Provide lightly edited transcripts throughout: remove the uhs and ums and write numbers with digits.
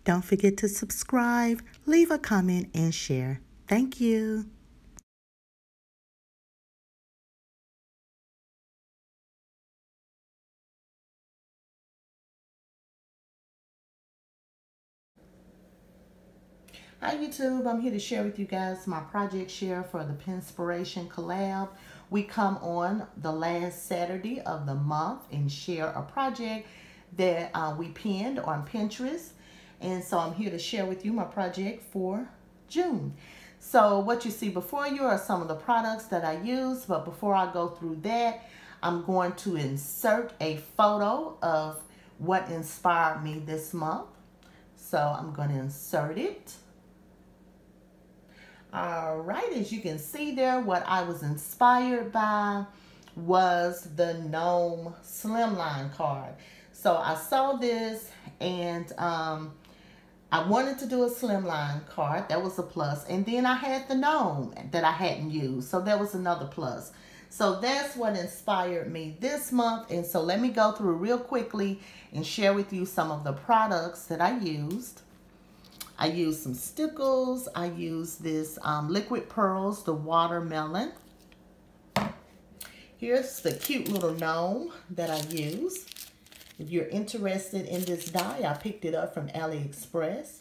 Don't forget to subscribe, leave a comment, and share. Thank you. Hi YouTube, I'm here to share with you guys my project share for the Pinspiration collab. We come on the last Saturday of the month and share a project that we pinned on Pinterest. And so I'm here to share with you my project for June. So what you see before you are some of the products that I use, but before I go through that, I'm going to insert a photo of what inspired me this month. So I'm going to insert it. All right, as you can see there, what I was inspired by was the Gnome Slimline card. So I saw this and I wanted to do a Slimline card. That was a plus. And then I had the Gnome that I hadn't used. So that was another plus. So that's what inspired me this month. And so let me go through real quickly and share with you some of the products that I used. I used some stickles. I used this liquid pearls, the watermelon. Here's the cute little gnome that I used. If you're interested in this die, I picked it up from AliExpress.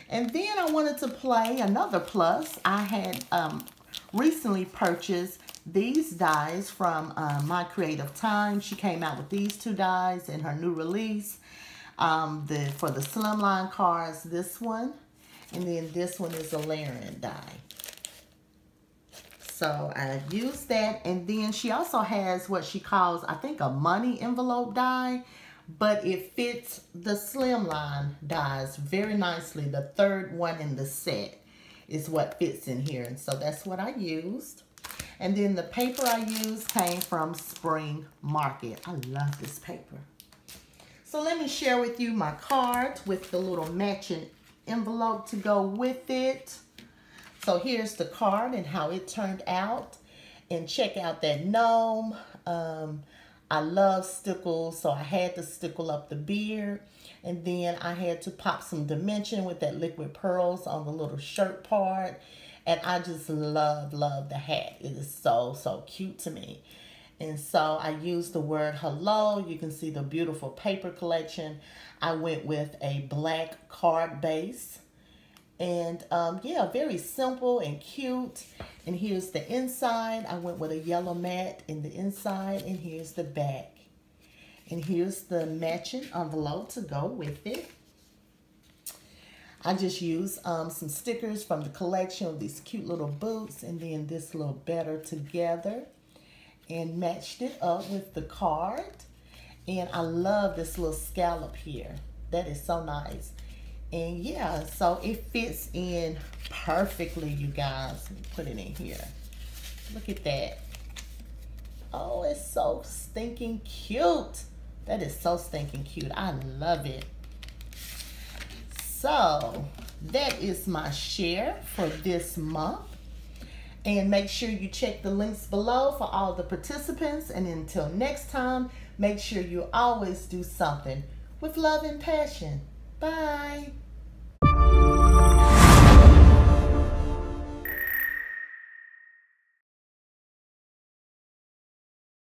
And then I wanted to play another plus. I had recently purchased these dies from My Creative Time. She came out with these two dies in her new release. For the Slimline cards, this one, and then this one is a layering die. So I used that, and then she also has what she calls, I think, a money envelope die, but it fits the Slimline dies very nicely. The third one in the set is what fits in here, and so that's what I used. And then the paper I used came from Spring Market. I love this paper. So let me share with you my card with the little matching envelope to go with it. So here's the card and how it turned out. And check out that gnome. I love stickles, so I had to stickle up the beard. And then I had to pop some dimension with that liquid pearls on the little shirt part. And I just love the hat. It is so cute to me. And so I used the word hello. You can see the beautiful paper collection. I went with a black card base. And yeah, very simple and cute. And here's the inside. I went with a yellow mat in the inside. And here's the back. And here's the matching envelope to go with it. I just used some stickers from the collection of these cute little boots. And then this little better together. And matched it up with the card. And I love this little scallop here. That is so nice. And yeah, so it fits in perfectly, you guys. Let me put it in here. Look at that. Oh, it's so stinking cute. That is so stinking cute. I love it. So that is my share for this month. And make sure you check the links below for all the participants. And until next time, make sure you always do something with love and passion. Bye.